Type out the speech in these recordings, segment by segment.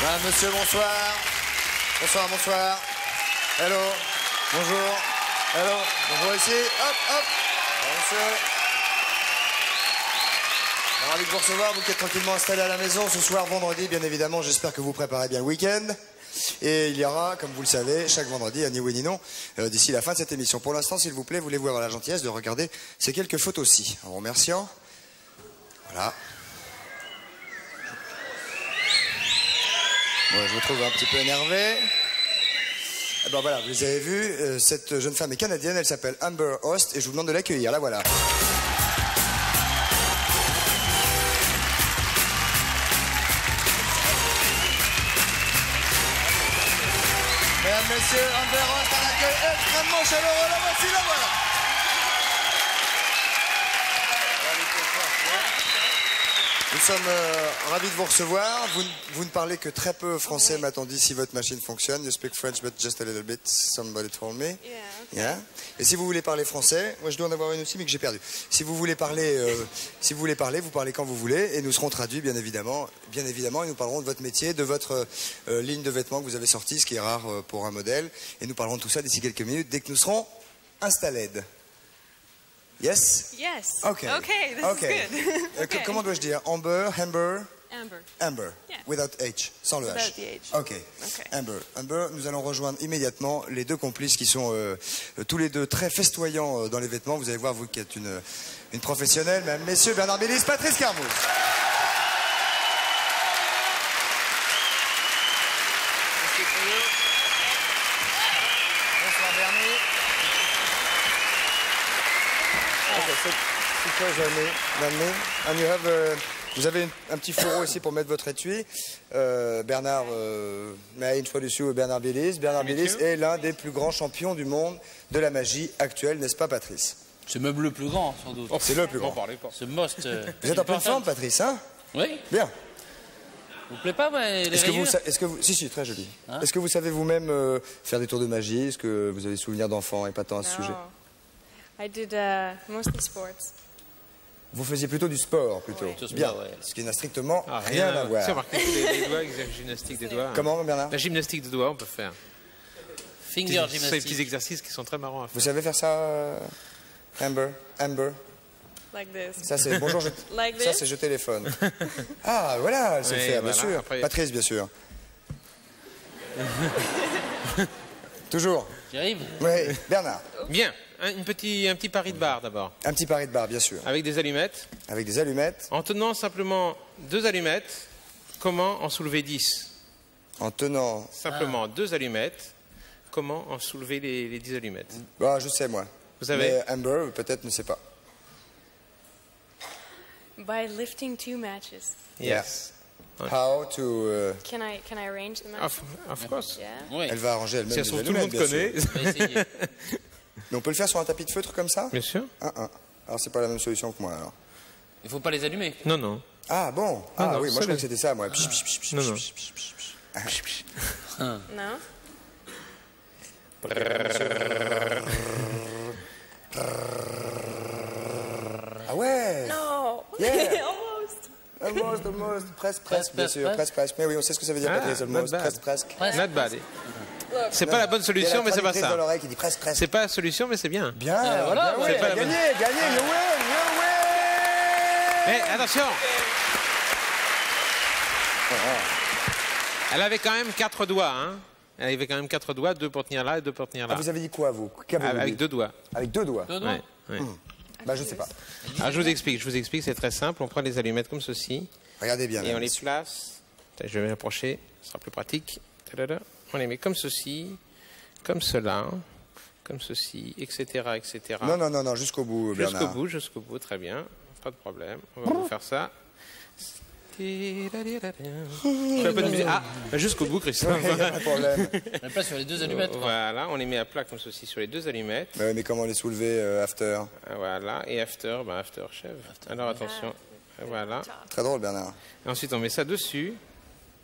Madame, monsieur, bonsoir. Bonsoir, bonsoir. Hello. Bonjour. Hello. Bonjour ici. Hop, hop. Bonjour, monsieur. Ravi de vous recevoir, vous qui êtes tranquillement installés à la maison. Ce soir, vendredi, bien évidemment, j'espère que vous préparez bien le week-end. Et il y aura, comme vous le savez, chaque vendredi, ni oui ni non, d'ici la fin de cette émission. Pour l'instant, s'il vous plaît, voulez-vous avoir la gentillesse de regarder ces quelques photos-ci. En vous remerciant. Voilà. Bon, je vous trouve un petit peu énervé. Eh ben voilà, vous les avez vus. Cette jeune femme est canadienne, elle s'appelle Amber Host et je vous demande de l'accueillir. La voilà. Mesdames, messieurs, Amber Host, un accueil extrêmement chaleureux. La voici, la voilà. Nous sommes ravis de vous recevoir. Vous ne parlez que très peu français, m'a-t-on dit, si votre machine fonctionne. You speak French, but just a little bit. Somebody told me. Yeah. Et si vous voulez parler français, moi je dois en avoir une aussi, mais que j'ai perdue. Si vous voulez parler, vous parlez quand vous voulez, et nous serons traduits, bien évidemment, et nous parlerons de votre métier, de votre ligne de vêtements que vous avez sortie, ce qui est rare pour un modèle, et nous parlerons de tout ça d'ici quelques minutes, dès que nous serons installés. Yes? Yes. Okay. Okay, this is good. Okay. Comment dois-je dire? Amber, Amber? Amber. Amber. Yeah. Without H. Sans le H. Without the H. Okay. Amber. Amber, nous allons rejoindre immédiatement les deux complices qui sont tous les deux très festoyants dans les vêtements. Vous allez voir, vous qui êtes une professionnelle, mesdames, messieurs, Bernard Bélis, Patrice Carmouze. Bonsoir Bernie. And you have, vous avez un petit fourreau ici pour mettre votre étui. Bernard, may I introduce you Bernard Bélis. Bernard Bélis est l'un des plus grands champions du monde de la magie actuelle, n'est-ce pas Patrice? C'est même le plus grand, sans doute. Oh, c'est le plus grand. Ce most. Vous êtes en pleine forme, Patrice, hein? Oui. Bien. Vous plaît pas, les rayures? Si, très joli. Hein? Est-ce que vous savez vous-même faire des tours de magie? Est-ce que vous avez des souvenirs d'enfants épatants à ce sujet? I did mostly sports. Vous faisiez plutôt du sport, plutôt. Oui. Bien. Ouais. Ce qui n'a strictement rien à voir. C'est remarqué les doigts, gymnastique des doigts. Comment, Bernard? La gymnastique des doigts, on peut faire. Finger C'est des gymnastique. petits exercices qui sont très marrants à faire. Vous savez faire ça, Amber? Like this. Ça, c'est bonjour. Like Ça, this? c'est je téléphone. Ah, voilà, elle sait Oui, faire, bien voilà. sûr. Après- Patrice, bien sûr. Toujours. J'y arrive. Oui, Bernard. Bien, un petit pari de barre d'abord. Un petit pari de barre, bien sûr. Avec des allumettes. Avec des allumettes. En tenant simplement 2 allumettes, comment en soulever 10? En tenant. Simplement 2 allumettes, comment en soulever les 10 allumettes? Ah, je sais, moi. Vous savez? Mais Amber, peut-être, ne sait pas. By lifting 2 matches. Yes. How to. Can I arrange the matches? Of course. Yeah. Oui. Elle va arranger elle-même Si elles les sont tout le allumettes, monde bien sûr. connaît. On va essayer. Mais on peut le faire sur un tapis de feutre comme ça? Bien sûr. Alors, c'est pas la même solution que moi, alors. Il faut pas les allumer. Non, non. Ah, bon. Ah, non, oui, moi, je ça, crois que c'était ça, moi. Non, non. No? Ah ouais. No. Yeah. Almost. Almost. Presque, bien sûr. Presque. Mais oui, on sait ce que ça veut dire, Patrice. Almost. not bad. Presque. Not bad. C'est pas la bonne solution, mais c'est pas Il y a la traductrice dans ça. l'oreille qui dit presque. C'est pas la solution, mais c'est bien. Bien, voilà, bien, c'est ouais, pas la gagné, bonne. gagné, you win. Mais attention. Elle avait quand même 4 doigts, hein. Elle avait quand même 4 doigts, 2 pour tenir là et 2 pour tenir là. Ah, vous avez dit quoi, vous? Qu'avez-vous Avec dit? 2 doigts. Avec 2 doigts. Deux doigts. Ouais. Bah, je sais pas. Alors, je vous explique, c'est très simple. On prend les allumettes comme ceci Regardez bien. et on là. les place. Je vais m'approcher, ce sera plus pratique. Tadada. On les met comme ceci, comme cela, comme ceci, etc., etc. Non, jusqu'au bout, Bernard. Jusqu'au bout, très bien. Pas de problème. On va vous faire ça. Je fais un peu de musique. Ah, jusqu'au bout, Christophe. Il n'y a pas de problème. On les place sur les 2 allumettes. quoi. Voilà, on les met à plat comme ceci sur les 2 allumettes. Mais comment les soulever after? Voilà, et after, after chef. Alors attention, voilà. Très drôle, Bernard. Et ensuite on met ça dessus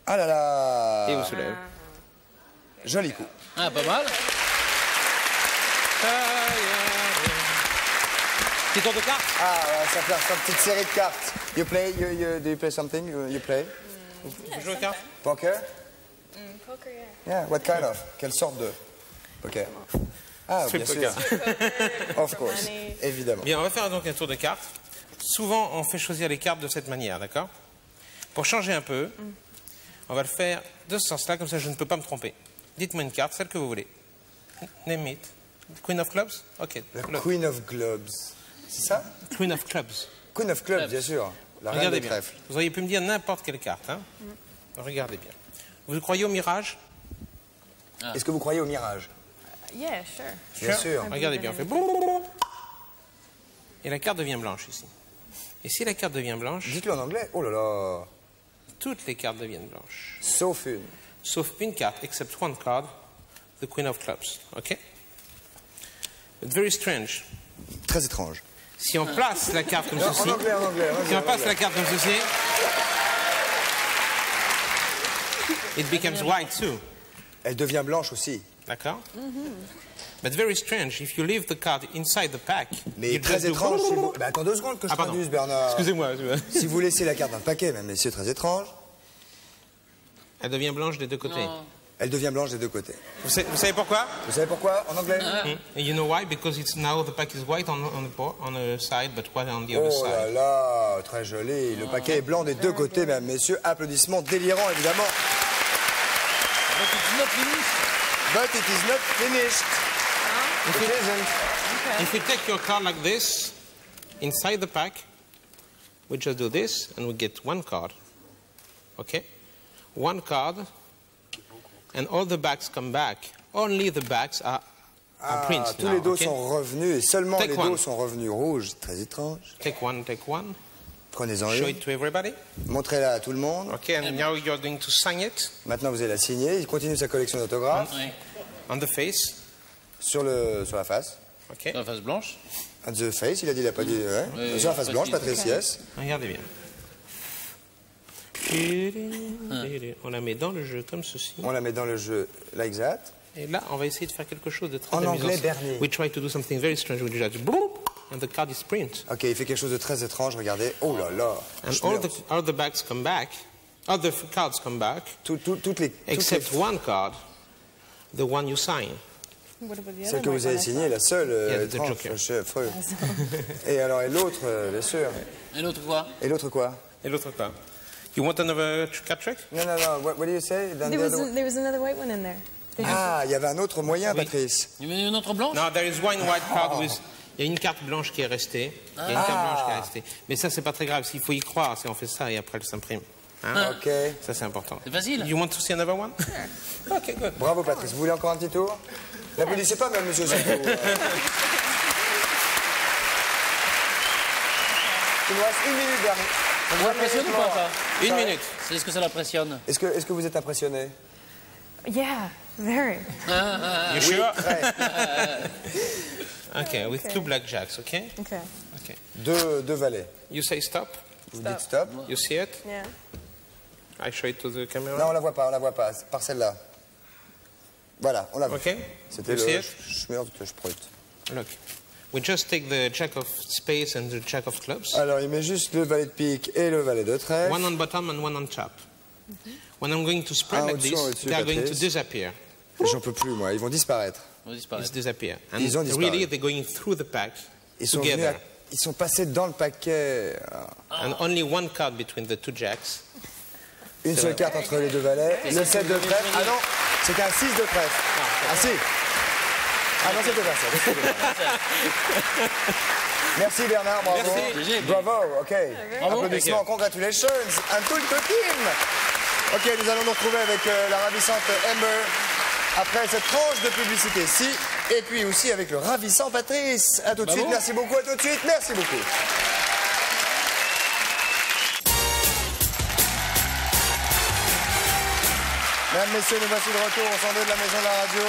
Ah là là. et on soulève. Joli coup. Ah, pas mal. Petit tour de cartes. Ah, ça fait une petite série de cartes. Do you play something? You play? Vous jouez aux cartes? Poker? Poker, yeah. Yeah, what kind of? Quelle sorte de poker? Ah, bien sûr. Of course, Money. évidemment. Bien, on va faire donc un tour de cartes. Souvent, on fait choisir les cartes de cette manière, d'accord? Pour changer un peu, on va le faire de ce sens-là, comme ça je ne peux pas me tromper. Dites-moi une carte, celle que vous voulez. Name it. Queen of Clubs? Ok. La Queen of Globes. C'est ça? Queen of Clubs. Queen of Clubs, bien sûr. La reine Regardez des bien. trèfles. Vous auriez pu me dire n'importe quelle carte. Hein? Regardez bien. Vous croyez au mirage? Est-ce que vous croyez au mirage? Yeah, sure. Bien sûr. Regardez bien. On fait blablabla. Et la carte devient blanche ici. Et si la carte devient blanche, Dites-le en anglais. Oh là là. toutes les cartes deviennent blanches. Sauf une. Sauf une carte, except one card, the Queen of Clubs. OK? But very strange. Très étrange. Si on place la carte comme En ceci, anglais, en anglais. si on place la carte comme ceci, it becomes white too. Elle devient blanche aussi. D'accord? But very strange, if you leave the card inside the pack, Mais you très just do- étrange. Si vous... Attends 2 secondes que je Ah, pardon. traduise, Bernard. Excusez-moi. Si vous laissez la carte dans le paquet, même messieurs, très étrange, Elle devient blanche des deux côtés. elle devient blanche des deux côtés. Vous savez pourquoi? Vous savez pourquoi en anglais? And you know why? Because it's now the pack is white on the side, but white on the other Oh là side. là, très joli. Le paquet est blanc des deux côtés, mesdames, messieurs. Applaudissements délirants, évidemment. But it's not finished. But it is not finished. It isn't. If you take your card like this, inside the pack, we just do this, and we get one card. Okay? One card, and all the backs come back. Only the backs are prints Tous now, les dos okay? sont revenus, et seulement Take les one. dos sont revenus rouges. Très étrange. Take one, take one. Prenez-en Show une. it to everybody. Montrez-la à tout le monde. Okay, and now you're going to sign it Maintenant, vous allez la signer. Il continue sa collection d'autographes Oui. on the face. sur la face. Okay? La face blanche. On the face, il a dit, il a pas dit. Ouais. Oui, Sur la face blanche, facile. Patrice, yes. Regardez bien. On la met dans le jeu comme ceci. On la met dans le jeu like that. Et là, on va essayer de faire quelque chose de très En amusant. anglais, Bernier. We try to do something very strange. We do that. Bloop, and the card is print. Ok, il fait quelque chose de très étrange, regardez. Oh là là. And Je all meurs. all the backs come back. All the cards come back, Toutes les... except one card, the one you sign. What about the Celle other que one vous avez I signée, saw? la seule Yeah, the étrange, Joker. chef. Et alors, et l'autre, bien sûr. Et l'autre quoi? Et l'autre quoi? Et l'autre card. You want another card trick? Non, non, non, what do you say? There was another white one in there. Ah, il y avait un autre moyen, Oui. Patrice. Il y en a une autre blanche? No, there is one white card with... Il y a une carte blanche qui est restée. Il y a une carte blanche qui est restée. Mais ça, c'est pas très grave. S'il faut y croire, si on fait ça et après, elle s'imprime. Hein? Ok. Ça, c'est important. C'est facile. You want to see another one? Okay, good. Bravo, Patrice. Vous voulez encore un petit tour? N'applaudissez pas, même, monsieur Santo. Il nous reste 1 minute, Bernie. Ça vous impressionne ou pas ça? Une minute. Est-ce que ça l'impressionne? Est-ce que vous êtes impressionné? Yeah, very. You sure? Très. Okay, with Okay. two blackjacks, okay? Okay. Okay. Deux valets. You say stop. Vous dites stop. You see it? Yeah. I show it to the camera. Non, on la voit pas, par celle-là. Voilà, on la voit. Okay. C'était You le see it? Schmürd-Sprut. Look. We just take the jack of spades and the jack of clubs. Alors, il met juste le valet de pique et le valet de trèfle. One on bottom and one on top. When I'm going to spread like au-dessus, this, au-dessus, they are going to Patrice. disappear. J'en peux plus, moi. Ils vont disparaître. On va disparaître. It's disappear. And Ils ont disparu. really, they're going through the pack Ils sont, venus together. ils sont passés dans le paquet. And only one card between the two jacks. Une seule carte entre les deux valets. Le 7 de trèfle. Ah non, c'est un 6 de trèfle. Ah si. Ah non, c'était pas ça. C'était pas ça. Merci Bernard, bravo. Merci. Bravo, ok. Bravo. Applaudissements, congratulations. Un tout le team. Ok, nous allons nous retrouver avec la ravissante Amber après cette tranche de publicité-ci. Et puis aussi avec le ravissant Patrice. À tout de suite, merci beaucoup, à tout de suite, merci beaucoup. Mesdames, messieurs, nous voici de retour au 102 de la Maison de la Radio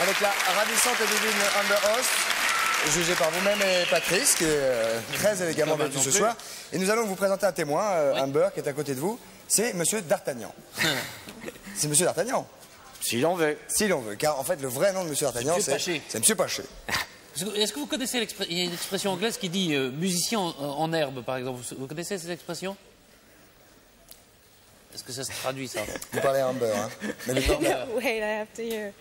avec la ravissante et divine Amber Host, jugée par vous-même et Patrice, qui est très élégamment vêtu ce soir. Et nous allons vous présenter un témoin, Amber, qui est à côté de vous. C'est Monsieur D'Artagnan. C'est Monsieur D'Artagnan. Si l'on veut. Si l'on veut. Car en fait, le vrai nom de Monsieur D'Artagnan, Monsieur Paché. c'est Monsieur Paché. Est-ce que vous connaissez l'expression? Il y a une expression anglaise qui dit musicien en herbe, par exemple. Vous connaissez cette expression? Est-ce que ça se traduit, ça? Vous parlez amber, hein. Mais le temps... Wait, I have to hear.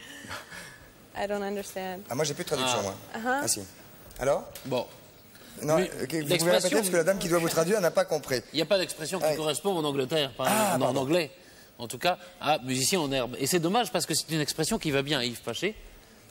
I don't understand. Ah, moi, j'ai plus de traduction, moi. Uh-huh. Ah, si. Alors? Bon. Non, Mais ok, vous pouvez l'expression- répéter parce que la dame qui doit vous traduire n'a pas compris. Il n'y a pas d'expression qui Ouais. correspond en Angleterre, en pardon. anglais, en tout cas, à musicien en herbe. Et c'est dommage parce que c'est une expression qui va bien à Yves Paché,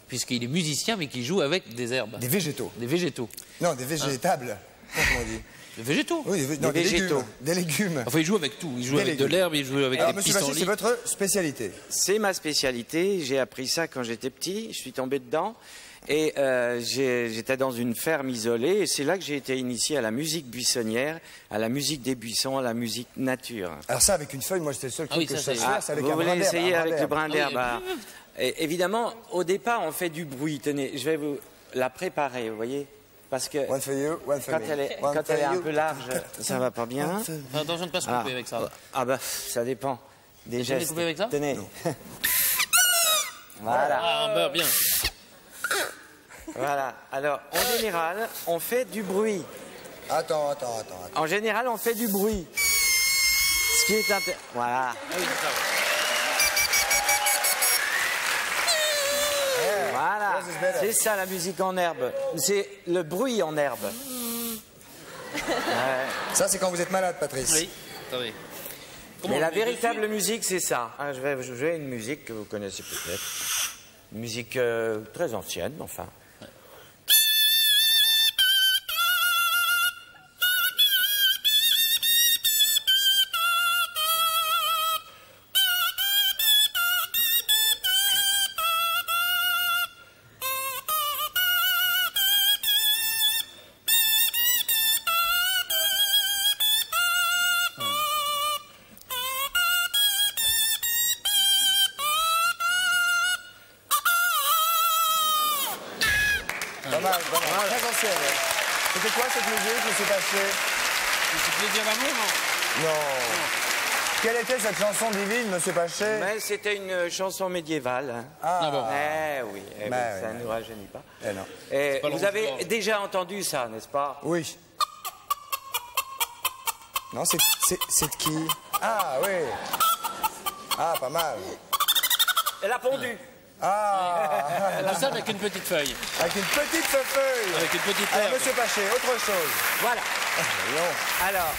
puisqu'il est musicien mais qui joue avec des herbes. Des végétaux. Des végétaux. Non, des végétables. Comment on dit? Des végétaux. Oui, non, Des végétaux. légumes. Des légumes. Enfin, il joue avec tout. Il joue Des avec de légumes. l'herbe, il joue avec Alors, des monsieur Bachet, c'est pissenlits. votre spécialité. C'est ma spécialité. J'ai appris ça quand j'étais petit. Je suis tombé dedans. Et j'étais dans une ferme isolée. Et c'est là que j'ai été initié à la musique buissonnière, à la musique des buissons, à la musique nature. Alors ça, avec une feuille, moi, c'était le seul truc oui, que ça, je sais c'est- faire, c'est avec Vous un brin voulez d'herbe. essayer un avec le brin Ah oui, d'herbe? oui. Ah. Et évidemment, au départ, on fait du bruit. Tenez, je vais vous la préparer, vous voyez, parce que One for you, one for quand me. elle est, One quand for elle est un you. peu large, ça va pas bien. Enfin, attention de ne pas se couper avec ça. Ah bah, ça dépend des jamais gestes. coupé avec ça? Tenez. Voilà. Ah, bah, bien. Voilà. Alors, en général, on fait du bruit. Attends. En général, on fait du bruit. Ce qui est voilà. Ah oui, c'est ça. Voilà. Yes, it's better. C'est ça la musique en herbe. C'est le bruit en herbe. Ça, c'est quand vous êtes malade, Patrice. Oui, attendez. Comment Mais on la le met véritable musique, c'est ça. Ah, je vais jouer une musique que vous connaissez peut-être. Une musique très ancienne, enfin. Pas mal. Très ancienne. ouais. C'était quoi cette musique, monsieur Paché? C'est plaisir d'amour, non? Non. Quelle était cette chanson divine, monsieur Paché? Mais c'était une chanson médiévale. Hein. Ah bon. Oui, Bah, ça ouais. ne nous rajeunit pas. Eh non. Et pas le vous avez rouge-blanc. déjà entendu ça, n'est-ce pas? Oui. Non, c'est de qui? Ah, oui. Ah, pas mal. Elle a pondu. Ah, Tout ça avec une petite feuille. avec une petite feuille. Avec une petite Alors, herbe. monsieur Paché, autre chose. Voilà. Voyons. Alors,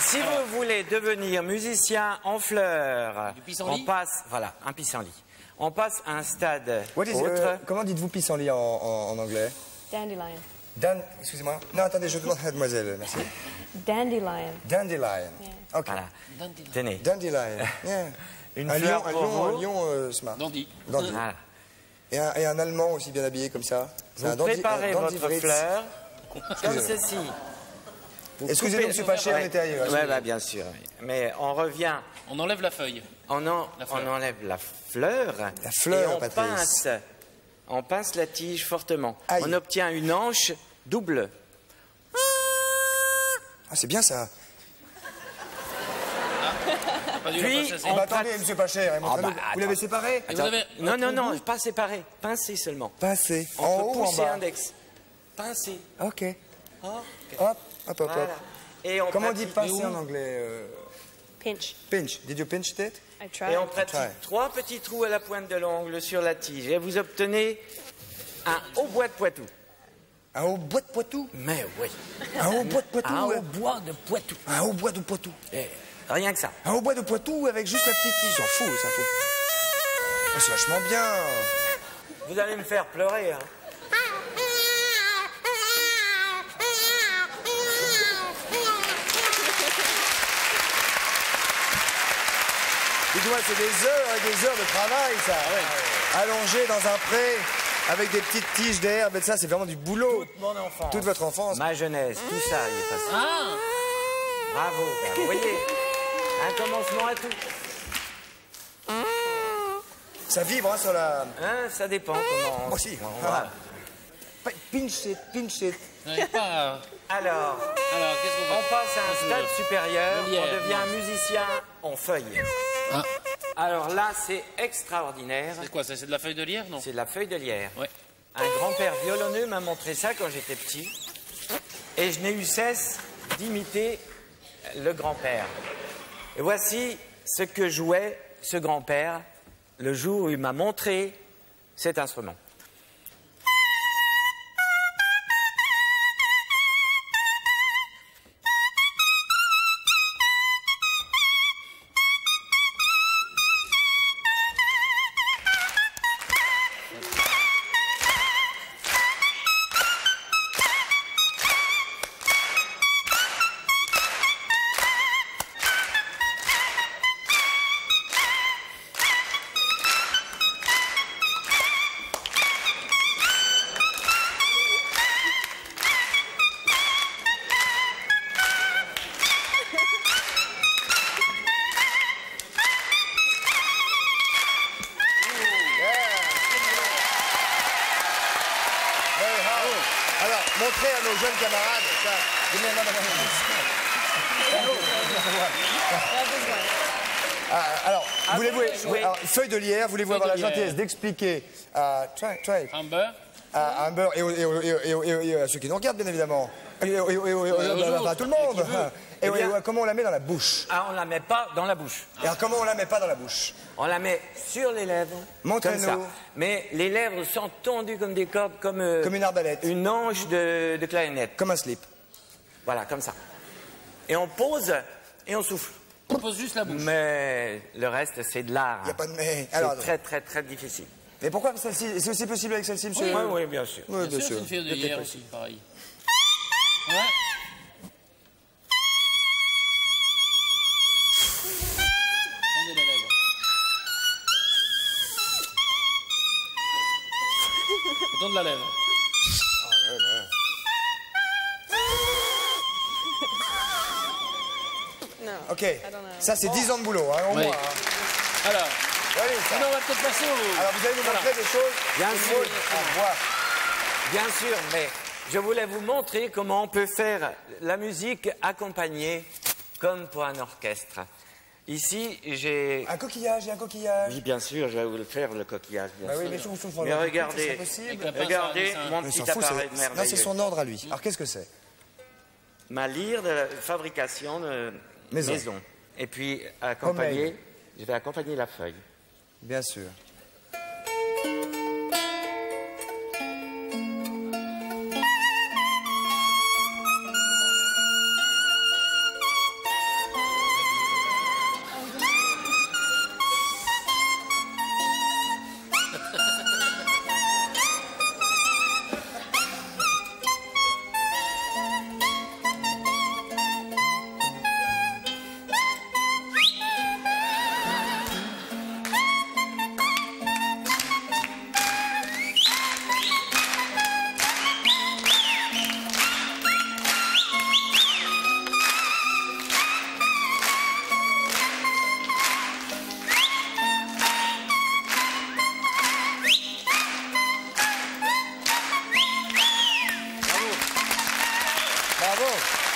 si vous voulez devenir musicien en fleurs, Du pissenlit? on passe, voilà, un pissenlit. On passe à un stade What is, autre. comment dites-vous pissenlit en anglais? Dandelion. Excusez-moi. Non, attendez, je demande à mademoiselle, merci. Dandelion. Dandelion. Ok. Voilà. Dandelion. Tenez. Dandelion. Yeah. Une un fleur lion, pour vous. un lion smart. Dandy. Dandy. Voilà. Et un Allemand aussi bien habillé comme ça. C'est un Vous dandy- préparez un dandy votre Fritz. fleur comme Excusez-moi. ceci. Vous Excusez-nous, coupez- monsieur Paché, on Ouais. était ailleurs. Ouais, bah, bien sûr. Oui. Mais on revient, On enlève la feuille. La fleur. on enlève la fleur, La fleur, et on Patrice. pince la tige fortement. Aïe. On obtient une hanche double. Ah, c'est bien ça. Pas dû la Puis, passer assez. on Bah, attendez, pratique- monsieur Paché, montrez-nous. bah, Vous l'avez séparé? Et vous avez Non, un non, trou non, pas séparé. Pincé seulement. Passé. On En peut haut ou en pousser bas? l'index. Pincé. Ok. Ok. Hop, hop. Voilà. Et on Comment on dit pratique- passer en anglais? Pinch. Pinch. Did you pinch it? I tried. Et on pratique Try. 3 petits trous à la pointe de l'ongle sur la tige. Et vous obtenez un hautbois de Poitou. Un hautbois de Poitou? Mais oui. Un hautbois de Poitou? Un ouais. hautbois de Poitou. Un hautbois de Poitou. Eh, rien que ça. Un hautbois de Poitou avec juste la petite tige. J'en fous, ça fout. Ah, c'est vachement bien. Vous allez me faire pleurer. Hein. Dites-moi, c'est des heures et des heures de travail, ça. Allongé dans un pré, avec des petites tiges d'herbe et ça, c'est vraiment du boulot. Toute mon enfance. Toute votre enfance. Ma jeunesse, tout ça y est passé. Ah Bravo. Vous voyez, un commencement à tout. Ça vibre hein, sur la... Hein, ça dépend comment. Moi aussi. on va. Pinch it, pinch it. Vous n'arrivez pas à... Alors, Alors, qu'est-ce qu'on on fait passe à un stade supérieur. Le lierre, On devient musicien en feuille. Ah. Alors là, c'est extraordinaire. C'est quoi ça? C'est de la feuille de lierre, non? C'est de la feuille de lierre. Ouais. Un grand-père violonneux m'a montré ça quand j'étais petit. Et je n'ai eu cesse d'imiter le grand-père. Et voici ce que jouait ce grand-père le jour où il m'a montré cet instrument. Alors, montrez à nos jeunes camarades. Alors, voulez-vous, feuille de lierre, voulez-vous avoir la gentillesse d'expliquer à Amber et à ceux qui nous regardent, bien évidemment, et à tout le monde, comment on la met dans la bouche? Ah, on la met pas dans la bouche. Et alors, comment on la met pas dans la bouche? On la met sur les lèvres, comme ça. Mais les lèvres sont tendues comme des cordes, comme une arbalète. Une anche de clarinette. Comme un slip. Voilà, comme ça. Et on pose et on souffle. On pose juste la bouche. Mais le reste, c'est de l'art. Il n'y a pas de mais. C'est très, très, très difficile. Mais pourquoi celle-ci? C'est aussi possible avec celle-ci, monsieur? Oui, bien sûr. Oui, bien sûr. C'est une fille de hier aussi, pareil. Ouais. Tendez la lèvre. Tendez la lèvre. Ok, ça c'est 10 ans de boulot, hein, au moins. Hein. Alors, allez, ça. on va peut-être passer au... Alors vous allez nous montrer des choses. Bien sûr. À voir. Bien sûr, mais je voulais vous montrer comment on peut faire la musique accompagnée comme pour un orchestre. Ici, j'ai... Un coquillage, il y a un coquillage. Oui, bien sûr, je vais vous le faire, le coquillage. Bien sûr. Oui, mais je vous Mais regardez, regardez mon petit appareil merveilleux. Non, c'est son ordre à lui. Alors qu'est-ce que c'est? Ma lyre de fabrication de maison. Et puis, accompagner, je vais accompagner la feuille. Bien sûr.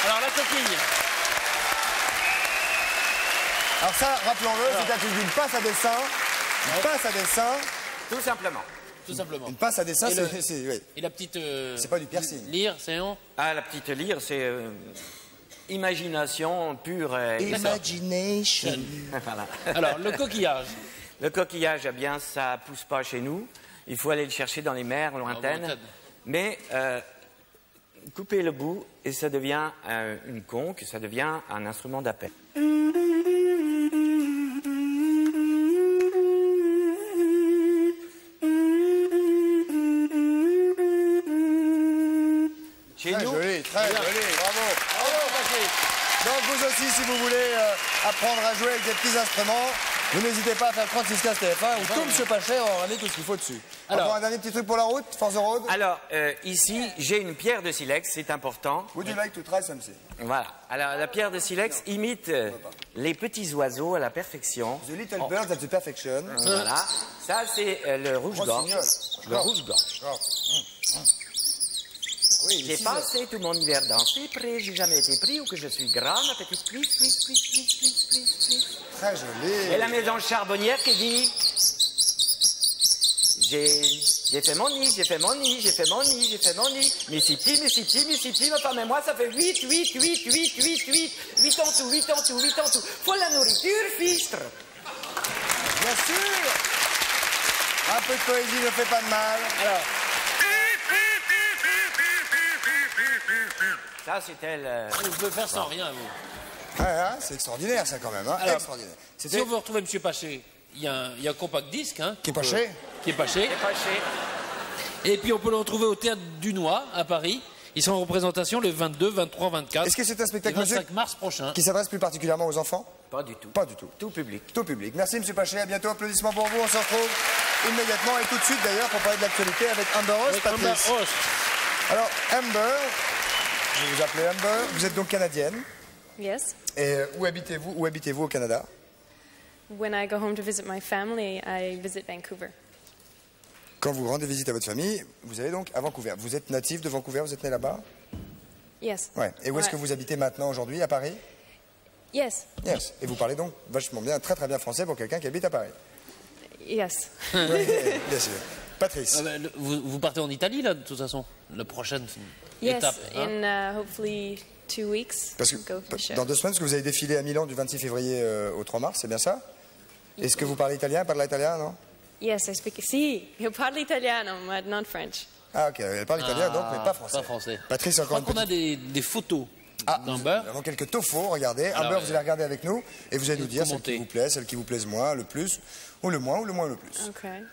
Alors, la coquille. Alors ça, rappelons-le, c'est une passe à dessin. Une passe à dessin. Tout simplement. Tout simplement. Une passe à dessin, oui. Et la petite... c'est pas du piercing. Lyre, c'est un... Ah, la petite lyre, c'est imagination pure. Imagination. Voilà. Alors, le coquillage. Le coquillage, eh bien, ça pousse pas chez nous. Il faut aller le chercher dans les mers lointaines. Mais couper le bout et ça devient une conque, ça devient un instrument d'appel. Très joli, très joli, bravo. Donc vous aussi, si vous voulez apprendre à jouer avec des petits instruments, vous n'hésitez pas à faire 3615 TF1 ou tout Monsieur Pacher, on aura mis tout ce qu'il faut dessus. Alors, encore un dernier petit truc pour la route, for the road. Alors, ici, j'ai une pierre de silex, c'est important. Would you like to try something? Voilà. Alors, la pierre de silex imite les petits oiseaux à la perfection. The little birds at the perfection. Voilà. Ça, c'est le rouge-gorge. Le rouge-gorge. Oui, j'ai passé tout mon hiver dans ces prés, j'ai jamais été pris ou que je suis grand, ma petite please. Très joli. Et la maison charbonnière qui dit J'ai fait mon nid, j'ai fait mon nid, j'ai fait mon nid, j'ai fait mon nid. Mississippi, Mississippi, Mississippi, ma femme et moi, ça fait 8 en tout, 8 en tout, 8 en tout. Faut la nourriture, fichtre. Bien sûr. Un peu de poésie ne fait pas de mal. Alors, Ça, c'était le... vous pouvez faire sans rien, vous. Ouais, hein, c'est extraordinaire, ça, quand même. Hein. Alors, Extraordinaire. Si C'était on veut retrouver M. Paché, il y a un compact disque. Hein, qui est Paché. Qui est Paché. Et puis on peut le retrouver au Théâtre du Noir, à Paris. Ils sont en représentation le 22, 23, 24 Est-ce que c'est un et spectacle, 25 monsieur, mars prochain. qui s'adresse plus particulièrement aux enfants? Pas du tout. Pas du tout. Tout public. Tout public. Merci, monsieur Paché. À bientôt. Applaudissements pour vous. On se retrouve immédiatement et tout de suite, d'ailleurs, pour parler de l'actualité avec Amber Rose, Avec Amber Patrice. Rose. Alors, Amber, je vais vous appeler Amber. Vous êtes donc canadienne. Yes. Et où habitez-vous? Où habitez-vous au Canada? When I go home to visit my family, I visit Vancouver. Quand vous rendez visite à votre famille, vous allez donc à Vancouver. Vous êtes natif de Vancouver, vous êtes né là-bas? Yes. Ouais. Et où est-ce Ouais. que vous habitez maintenant, aujourd'hui, à Paris? Yes. Yes. Et vous parlez donc vachement bien, très très bien français pour quelqu'un qui habite à Paris. Yes. Oui, bien sûr. Patrice. Vous partez en Italie, là, de toute façon. La prochaine Yes. étape. Hein. In hopefully 2 weeks. Parce que go for the show. dans 2 semaines, parce que vous avez défilé à Milan du 26 février au 3 mars, c'est bien ça? Est-ce que vous parlez italien? Parlez italien, non? Yes, I speak. Si, io parlo italiano, but not French. Ah, ok. Elle parle italien, donc, mais pas français. Pas français. Patrice, Je encore crois une qu'on a petite... des photos Nous d'Amber. avons quelques toffos, regardez. Alors, Amber, vous allez regarder avec nous et vous allez nous dire celle commenter. qui vous plaît, celle qui vous plaise moins, le plus, ou le moins, ou le moins, le plus. Okay.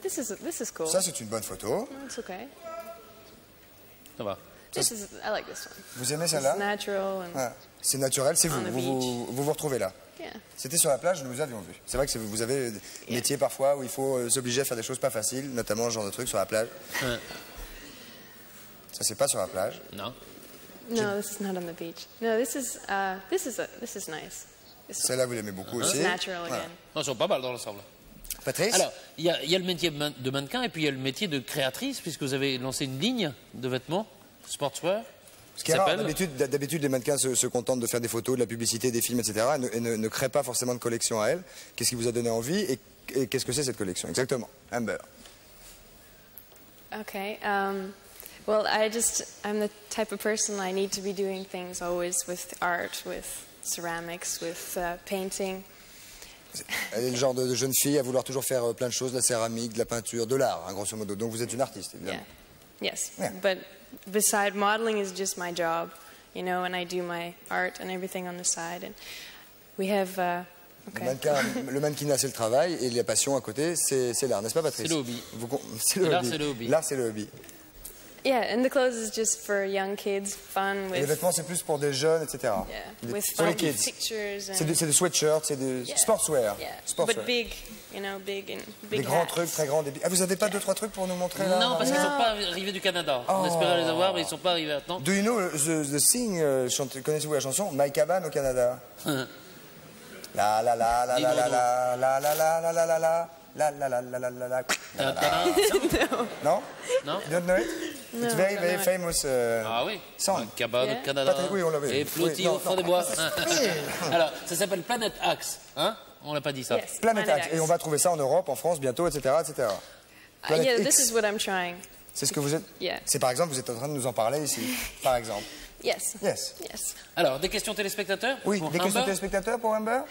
This is cool. Ça, c'est une bonne photo. It's okay. Ça va. I like this one. Vous aimez It's celle-là? natural and Ah, c'est naturel, c'est On vous. the Vous retrouvez là. yeah. C'était sur la plage, nous avions vu. C'est vrai que vous avez des métiers parfois où il faut s'obliger à faire des choses pas faciles, notamment ce genre de trucs sur la plage. Ouais. Ça, c'est pas sur la plage. Non. No, this is not on the beach. No, this is nice. This one. Celle-là, vous l'aimez beaucoup It's aussi. natural Voilà. again. Non, ils sont pas mal dans l'ensemble. Patrice? Alors, il y a le métier de mannequin et puis il y a le métier de créatrice, puisque vous avez lancé une ligne de vêtements, sportswear. Ce qui est rare, s'appelle- d'habitude, les mannequins se contentent de faire des photos, de la publicité, des films, etc. et ne créent pas forcément de collection à elles. Qu'est-ce qui vous a donné envie et qu'est-ce que c'est cette collection? Exactement. Amber. Okay. Well, I'm the type of person I need to be doing things always with art, with ceramics, with painting. Elle est le genre de jeune fille à vouloir toujours faire plein de choses, de la céramique, de la peinture, de l'art, hein, grosso modo. Donc vous êtes une artiste, évidemment. Yeah. Yes. Yeah. But beside modeling is just my job, you know, and I do my art and everything on the side. And we have. Okay. Le mannequinat, c'est le travail, et la passion à côté, c'est l'art, n'est-ce pas, Patrice? C'est le hobby. C'est le L'art, hobby. c'est le hobby. L'art, c'est le hobby. Yeah, and the clothes is just for young kids, fun Et les with. vêtements, c'est plus pour des jeunes, etc. Yeah, with Pour les fun kids. pictures and. C'est des sweatshirts, c'est des Yeah. sportswear. Yeah. Sportswear. But big, you know, big and Des big grands hats. trucs, très grands. Ah, vous avez pas 2-3 trucs pour nous montrer là? Non, parce qu'ils ne Non. sont pas arrivés du Canada. On espérait les avoir, mais ils ne sont pas arrivés à temps. Do you know the sing? Connaissez-vous la chanson My Cabane au Canada? La la la la la la la la la la la la la la. La la la la la la la. Non? Non. You don't know it? It's very, very famous Ah oui. song. Cabane Yeah. au Canada. Patrick, oui, on l'avait. Et flotti Oui, non, au fond non. des bois. Alors, ça s'appelle Planet Axe. Hein? On l'a pas dit ça. Yes. Planet Planet Axe. Et on va trouver ça en Europe, en France, bientôt, etc. etc. Planet Yeah, X. this is what I'm trying. C'est ce que vous êtes? Yeah. C'est par exemple, vous êtes en train de nous en parler ici. Par exemple. Yes. Yes. Yes. Alors, des questions téléspectateurs? Oui, pour des questions Amber? téléspectateurs pour Amber?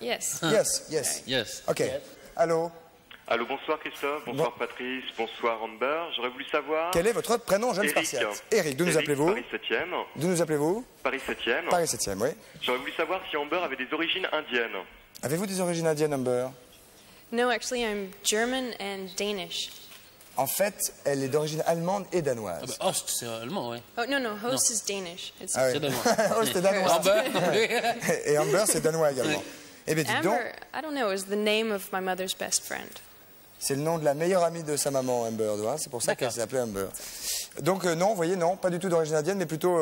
Yes. Yes, yes. Yes. Ok. Allô? Allô, bonsoir Christophe, bonsoir Patrice, bonsoir Amber. J'aurais voulu savoir... Quel est votre prénom, jeune Eric. spartiate? Eric, d'où nous appelez-vous? Paris 7e. D'où nous appelez-vous? Paris 7e. Paris 7e, oui. J'aurais voulu savoir si Amber avait des origines indiennes. Avez-vous des origines indiennes, Amber? No, actually, I'm German and Danish. En fait, elle est d'origine allemande et danoise. Ah bah, Host, c'est allemand, oui. Oh no, host is Danish. It's Ah oui. C'est danois. Oh, c'était danois. Amber? Et Amber, c'est danois également. Eh bien, dites donc, Amber. I don't know. Is the name of my mother's best friend. c'est le nom de la meilleure amie de sa maman, Amber. Hein, c'est pour ça qu'elle D'accord. s'est appelée Amber. Donc, non, vous voyez, non, pas du tout d'origine indienne, mais plutôt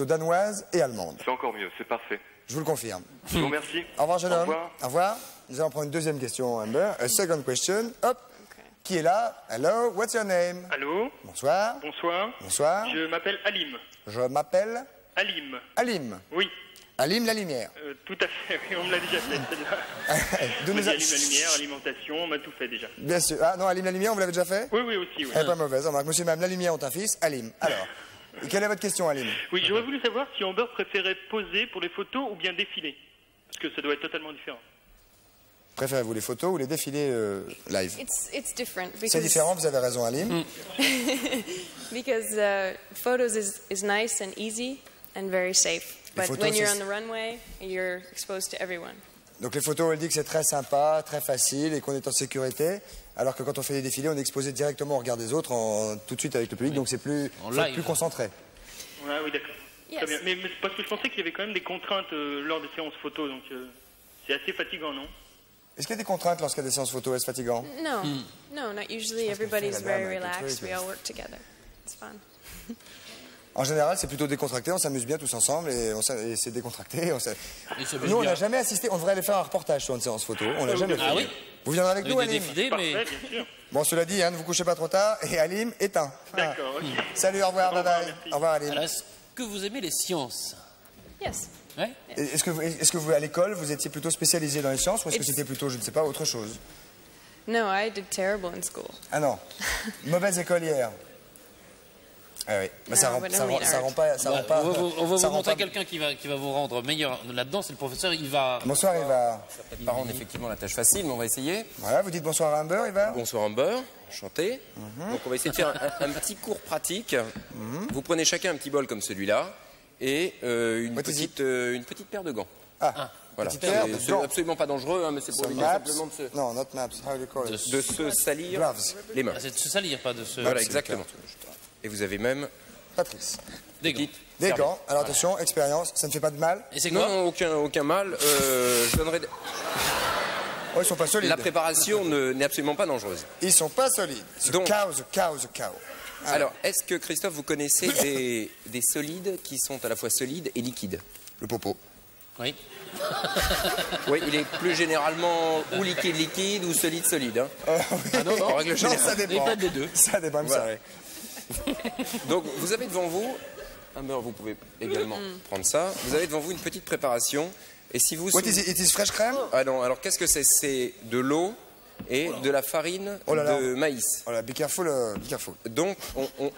danoise et allemande. C'est encore mieux, c'est parfait. Je vous le confirme. Je vous remercie. Au revoir, jeune Au homme. revoir. Au revoir. Nous allons prendre une deuxième question, Amber. A second question. Hop. Okay. Qui est là? Hello, what's your name? Allô, Bonsoir. bonsoir. Bonsoir. Je m'appelle Alim. Je m'appelle Alim. Alim. Oui. Alim la lumière. Tout à fait, oui, on me l'a déjà fait celle-là. De On nous dit a- allume la lumière, alimentation, on m'a tout fait déjà. Bien sûr. Ah non, Alim la lumière, vous l'avez déjà fait? Oui, oui, aussi, oui. Elle est pas mauvaise. Remarque, monsieur et madame, la lumière ont un fils, Alim. Alors, et quelle est votre question, Alim? Oui, j'aurais voulu savoir si Amber préférait poser pour les photos ou bien défiler. Parce que ça doit être totalement différent. Préférez-vous les photos ou les défilés live? It's different C'est because différent, vous avez raison, Alim. because photos is nice and easy and very safe. But photos, when you're c'est- on the runway, you're exposed to everyone. Donc les photos, elle dit que c'est très sympa, très facile et qu'on est en sécurité. Alors que quand on fait des défilés, on est exposé directement au regard des autres tout de suite avec le public, donc c'est plus, En faut être live. plus concentré. Ah oui, d'accord. Yes. Très bien. Mais c'est parce que je pensais qu'il y avait quand même des contraintes lors des séances photos, donc c'est assez fatigant, non? Est-ce qu'il y a des contraintes lorsqu'il y a des séances photo? Est-ce fatigant? No, no, not usually. Everybody's la dame very avec le relaxed. truc. We all work together. It's fun. En général, c'est plutôt décontracté, on s'amuse bien tous ensemble et c'est décontracté. Ils s'amusent Nous, on bien. n'a jamais assisté, on devrait aller faire un reportage sur une séance photo. On l'a jamais fait. Ah oui? Vous viendrez avec Avec nous, des Alim? défilés, mais. Parfait, bien sûr. Bon, cela dit, hein, ne vous couchez pas trop tard. Et Alim, éteint. D'accord, ok. Salut, au revoir, Au bye revoir, bye. merci. Au revoir, Alim. Alors, est-ce que vous aimez les sciences? Yes. Ouais. Est-ce que vous, à l'école, vous étiez plutôt spécialisé dans les sciences ou est-ce que It's- c'était plutôt, je ne sais pas, autre chose? No, I did terrible in school. Ah non, mauvaise écolière. Ah oui, mais ça No, rend, but ça no rend, mean ça art. rend pas, ça Ouais, rend pas. on va vous ça rend montrer pas- quelqu'un qui va vous rendre meilleur là-dedans, c'est le professeur, il va... Bonsoir, Eva. Peut-être pas rendre effectivement la tâche facile, mais on va essayer. Voilà, vous dites bonsoir à Amber, Eva. Bonsoir Amber, enchanté. Donc on va essayer de faire un petit cours pratique. Vous prenez chacun un petit bol comme celui-là et une What is it? petite paire de gants. Ah, Voilà. petite paire de C'est gants. absolument pas dangereux, hein, mais c'est pour Some éviter maps. simplement de Non, not maps. How do you call it? se salir Gloves. les mains. Ah, c'est de se salir, pas de se... Voilà, exactement. Et vous avez même Patrice. Des gants. petite Des serviette. gants. Alors attention, expérience, ça ne fait pas de mal. Et c'est quoi? Non, aucun mal. Je donnerai Oh, ils sont pas solides. la préparation n'est absolument pas dangereuse. Ils sont pas solides. The Donc- cow, the cow, the cow. Alors, est-ce que Christophe, vous connaissez des solides qui sont à la fois solides et liquides? Le popo. Oui. Oui, il est plus généralement ou liquide ou solide. Hein. Ah non, en règle Non, générale. ça dépend. Pas des deux. Ça dépend, Voilà. ça, oui. Donc, vous avez devant vous, Amber, vous pouvez également prendre ça. Vous avez devant vous une petite préparation. Et si vous. What is it? It is fresh crème? Ah non, alors qu'est-ce que c'est? C'est de l'eau et de la farine Oh là là. de maïs. Voilà, be careful, be careful. Donc,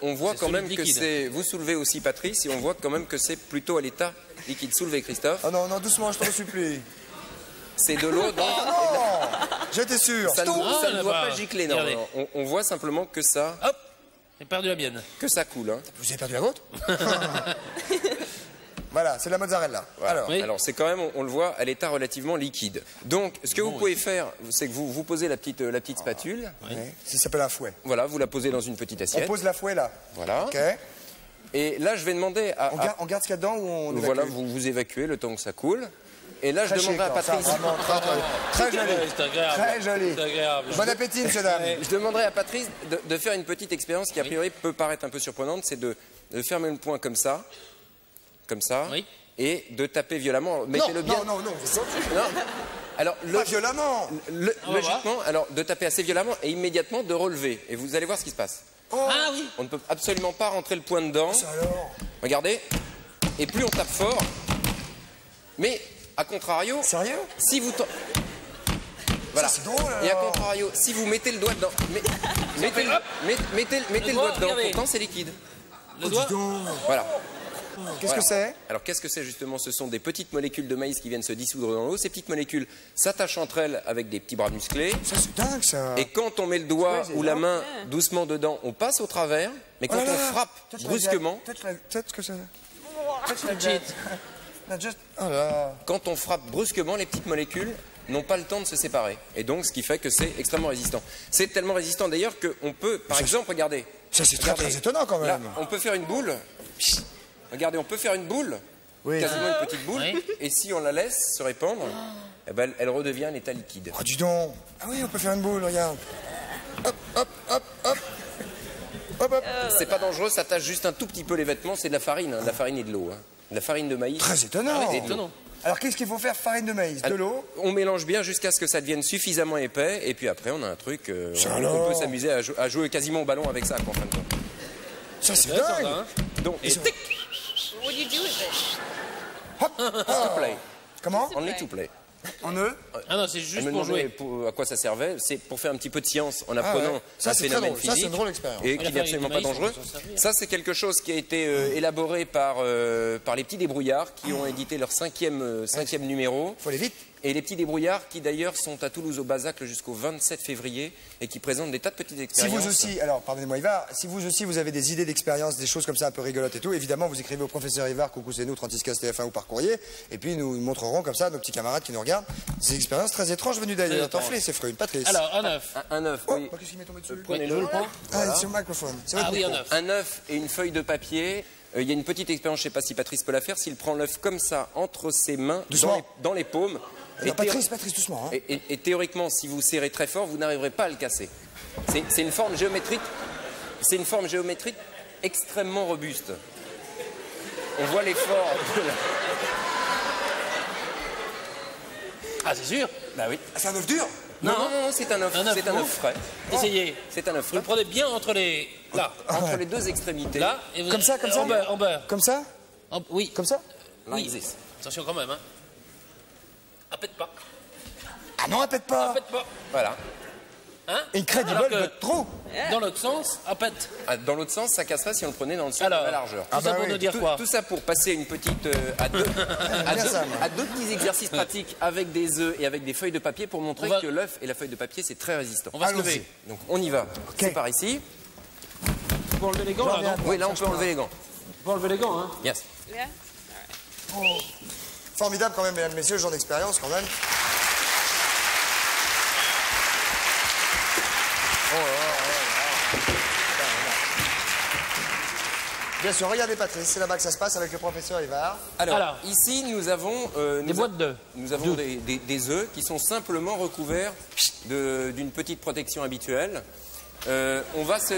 on voit C'est quand solide même que liquide. c'est. Vous soulevez aussi, Patrice, et on voit quand même que c'est plutôt à l'état liquide. Soulevez, Christophe. Oh non, non, doucement, je t'en supplie. C'est de l'eau, donc. Non! J'étais sûr. Ça ne, Ah, ça ne doit là-bas. pas gicler, non. Regardez. non. On voit simplement que ça Hop, j'ai perdu la mienne. coule. Hein. Vous avez perdu la vôtre? Voilà, c'est de la mozzarella. Alors, Oui. Alors c'est quand même, on le voit, à l'état relativement liquide. Donc ce que vous pouvez faire, c'est que vous posez la petite spatule. ouais, ça s'appelle un fouet. Voilà, vous la posez dans une petite On assiette. pose la fouet là. Voilà. Ok. Et là, je vais demander à. On garde ce qu'il y a dedans ou on évacue? Voilà, vous évacuez le temps que ça coule. Et là, je Très demanderai à chic, ça, Patrice. vraiment, très joli. C'est agréable. Très joli. C'est agréable. Bon appétit, monsieur, dame. Je demanderai à Patrice de faire une petite expérience qui a priori peut paraître un peu surprenante, c'est de fermer le poing comme ça, Oui. et de taper violemment. Mettez-le bien. Non. Non. Alors, Pas violemment. On va logiquement, alors de taper assez violemment et immédiatement de relever. Et vous allez voir ce qui se passe. Ah oui. On ne peut absolument pas rentrer le poing dedans. Ça alors. Regardez. Et plus on tape fort. Mais, à contrario, Sérieux? si vous... Voilà. Ça, c'est drôle, alors. Et à contrario, si vous mettez le doigt dedans... mettez le doigt, doigt dedans, regardez. pourtant c'est liquide. Le doigt. Voilà. Qu'est-ce que c'est? Alors qu'est-ce que c'est justement? Ce sont des petites molécules de maïs qui viennent se dissoudre dans l'eau. Ces petites molécules s'attachent entre elles avec des petits bras musclés. Ça, c'est dingue, ça. Et quand on met le doigt ou la main doucement dedans, on passe au travers. Mais quand Oh là on là. frappe Touch brusquement, Touch que ça. Cheat. Oh là. quand on frappe brusquement, les petites molécules n'ont pas le temps de se séparer. Et donc, ce qui fait que c'est extrêmement résistant. C'est tellement résistant d'ailleurs qu'on peut, par exemple, regardez. Ça, c'est très, Regardez. très étonnant quand Là, même. on peut faire une boule. Regardez, on peut faire une boule, Oui. quasiment une petite boule, Oui. et si on la laisse se répandre, eh ben, elle redevient un état liquide. Oh, dis donc. Ah oui, on peut faire une boule, regarde. Hop, hop, hop, hop. Hop, hop. C'est pas dangereux, ça tâche juste un tout petit peu les vêtements, c'est de la farine, de la farine et de l'eau. De la farine de maïs. Très étonnant. C'est étonnant. Alors, qu'est-ce qu'il faut faire? Farine de maïs, de l'eau. On mélange bien jusqu'à ce que ça devienne suffisamment épais, et puis après on a un truc, Ça on alors peut s'amuser à jouer quasiment au ballon avec ça, quoi, en fin de compte. Ça, c'est Ça, dingue. hein. Donc, What do you do with it? To play. Comment? Only to play. En eux? Ah non, c'est Elle juste me pour demandait jouer. à quoi ça servait. C'est pour faire un petit peu de science en apprenant ouais. Ça, un c'est très phénomène drôle. Ça, physique c'est une drôle expérience. et qui n'est faire absolument avec pas du maïs, dangereux. on peut s'en servir. Ça, c'est quelque chose qui a été élaboré par les petits débrouillards qui ont édité leur cinquième numéro. Faut aller vite. Et les petits débrouillards qui d'ailleurs sont à Toulouse au Bazacle jusqu'au 27 février et qui présentent des tas de petites Si expériences. vous aussi, alors pardonnez-moi Ivar, si vous aussi vous avez des idées d'expérience, des choses comme ça un peu rigolotes et tout, évidemment vous écrivez au professeur Ivar, coucou c'est nous, 3615 TF1 ou par courrier, et puis nous montrerons comme ça, nos petits camarades qui nous regardent, des expériences très étranges venues d'ailleurs. T'en fais, c'est Freud, Patrice. Alors, un œuf. Un œuf, Oh, oui. qu'est-ce qui m'est tombé dessus? Prenez-le. Je le prends. Ah, c'est au microphone. C'est Ah votre oui, un micro. œuf. Un œuf et une feuille de papier. Il y a une petite expérience, je ne sais pas si Patrice peut la faire, s'il prend l'œuf comme ça entre ses mains, Doucement. dans les paumes. Non, Patrice, doucement. Hein. Et théoriquement, si vous serrez très fort, vous n'arriverez pas à le casser. C'est une forme géométrique. C'est une forme géométrique extrêmement robuste. On voit l'effort. Ah, c'est sûr. Bah oui. Ah, c'est un œuf dur? Non, c'est un œuf. Un œuf C'est un mou. œuf frais. Essayez. C'est un œuf Vous le frais. prenez bien entre les... Là. Entre les deux extrémités. Là. Et vous... Comme ça, comme ça? En beurre, en beurre. Comme ça? Oui. Comme ça? Oui. Like this. Attention quand même, hein. Ah, pète pas. Ah non, répète pas. Pète pas. Voilà. Hein? Incredible, Alors que but trop. Dans l'autre sens, ah, pète. Ah, dans l'autre sens, ça casserait si on le prenait dans le sens de Alors, la largeur. tout ça bah pour oui. nous dire quoi? Tout ça pour passer une petite à deux petits exercices pratiques avec des œufs et avec des feuilles de papier pour montrer On va- que l'œuf et la feuille de papier c'est très résistant. On va se Allons-y. lever. Donc on y va. C'est par ici. Pour enlever les gants, là, non? Oui, là on peut enlever les gants. Pour enlever les gants, hein. Yes. Yeah? Formidable quand même, mesdames, messieurs, ce genre d'expérience quand même. Oh là là. Bien sûr, regardez Patrice, c'est là-bas que ça se passe avec le professeur Ivar. Alors, ici nous avons Des boîtes d'œufs. Nous avons des œufs qui sont simplement recouverts d'une petite protection habituelle. On va se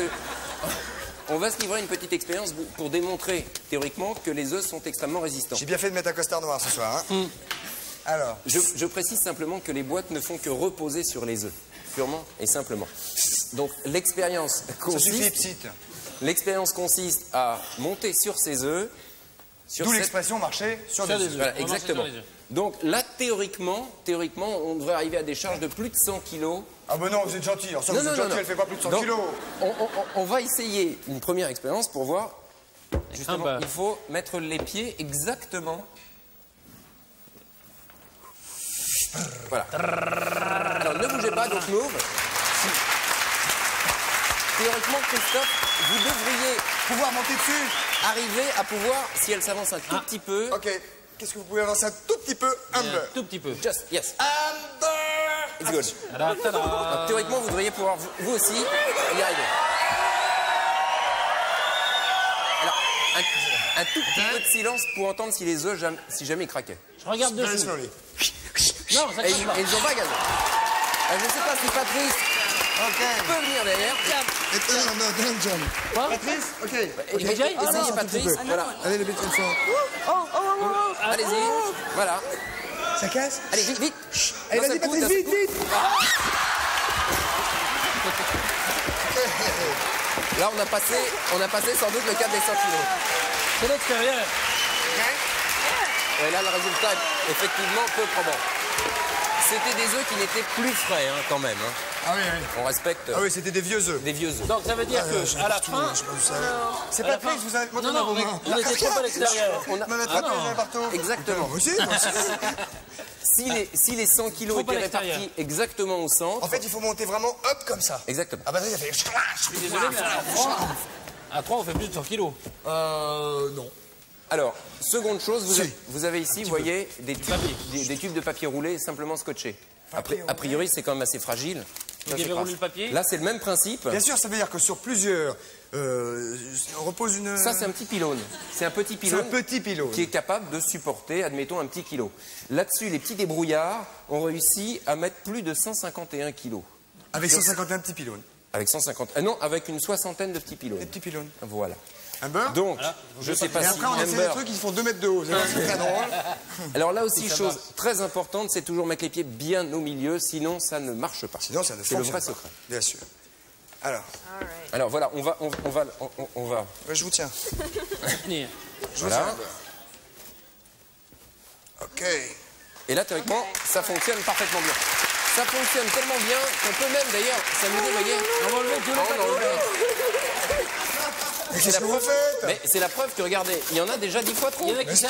livrer une petite expérience pour démontrer théoriquement que les œufs sont extrêmement résistants. J'ai bien fait de mettre un costard noir ce soir. Hein. Alors, Je précise simplement que les boîtes ne font que reposer sur les œufs, purement et simplement. Donc l'expérience ça suffit, consiste, psite. consiste à monter sur ces œufs. D'où l'expression marcher sur des œufs. Voilà, On marche exactement. sur les œufs. Donc là, théoriquement, on devrait arriver à des charges de plus de 100 kilos. Ah ben non, vous êtes gentil. Alors ça, vous êtes gentil, elle fait pas plus de 100 Donc, kilos. On va essayer une première expérience pour voir. Justement, bah. il faut mettre les pieds exactement. Voilà. Alors ne bougez pas, donc move. Théoriquement, Christophe, vous devriez Pouvoir monter dessus. arriver à pouvoir, si elle s'avance un tout petit peu. Ok. Qu'est-ce que vous pouvez avancer un tout petit peu? Humber. Un tout petit peu. Just, yes. Humber. It's good. Tada, tada. Donc, théoriquement, vous devriez pouvoir, vous aussi, y arriver. Alors, un tout petit peu de silence pour entendre si les œufs, si jamais ils craquaient. Je regarde Very dessous. slowly. Non, ça Et craque pas. ils n'ont pas gazé. Je ne sais pas si Patrice Ok. peut venir derrière. Non, don't jump. Quoi? Patrice, ok. Essayez, Avance un Patrice. tout petit peu. Voilà. Allez, le bit comme ça. Allez-y. Voilà. Ça casse? Allez, vite, vite. Allez, D'un vas-y, seul coup, Patrice, d'un seul vite, coup. vite. Là, on a passé sans doute le cap des 100 kilos. C'est l'extérieur. Et là, le résultat est effectivement peu probant. C'était des œufs qui n'étaient plus frais, hein, quand même. hein. Ah oui, oui. On respecte Ah oui, c'était des vieux œufs. des vieux œufs. Donc ça veut dire que à la fin, C'est à la Patrice, fin- vous avez montré non, dans non, vos mains. on était trop à l'extérieur. On a même attrapé non. les partout. Exactement. Moi aussi, moi aussi. Si les 100 kilos Trop à étaient l'extérieur. répartis exactement au centre. En fait, il faut monter vraiment hop comme ça. Exactement. Ah bah ça fait... désolé, mais à 3, on fait plus de 100 kilos. Non. Alors, seconde chose, Si. vous avez ici, vous voyez, des tubes de papier roulé simplement scotchés. Après, a priori, c'est quand même assez fragile. Ça, il y c'est avait pas- roulé le papier. Là, c'est le même principe. Bien sûr, ça veut dire que sur plusieurs... on repose une... Ça, c'est un petit pylône. C'est un petit C'est un pylône petit pylône. qui est capable de supporter, admettons, un petit kilo. Là-dessus, les petits débrouillards ont réussi à mettre plus de 151 kilos. Avec 151 petits pylônes. Avec 150... non, avec une soixantaine de petits pylônes. Des petits pylônes. Voilà. Un beurre. Donc, je sais pas Et si après, on essaie des Amber... trucs qui font 2 mètres de haut. C'est très drôle. Alors là aussi, ça chose marche. très importante, c'est toujours mettre les pieds bien au milieu, sinon ça ne marche pas. Sinon, ça ne C'est le fonctionne vrai pas. secret. Bien sûr. Alors, Alors voilà, on va... ouais, je vous tiens. Tenir. Voilà. Ok. Et là, théoriquement, ça fonctionne parfaitement bien. Ça fonctionne tellement bien qu'on peut même d'ailleurs s'amuser, vous voyez. On va enlever tous les tableaux. Mais qu'est-ce que vous faites? Mais c'est la preuve que, regardez, il y en a déjà 10 fois trop. Mais stop!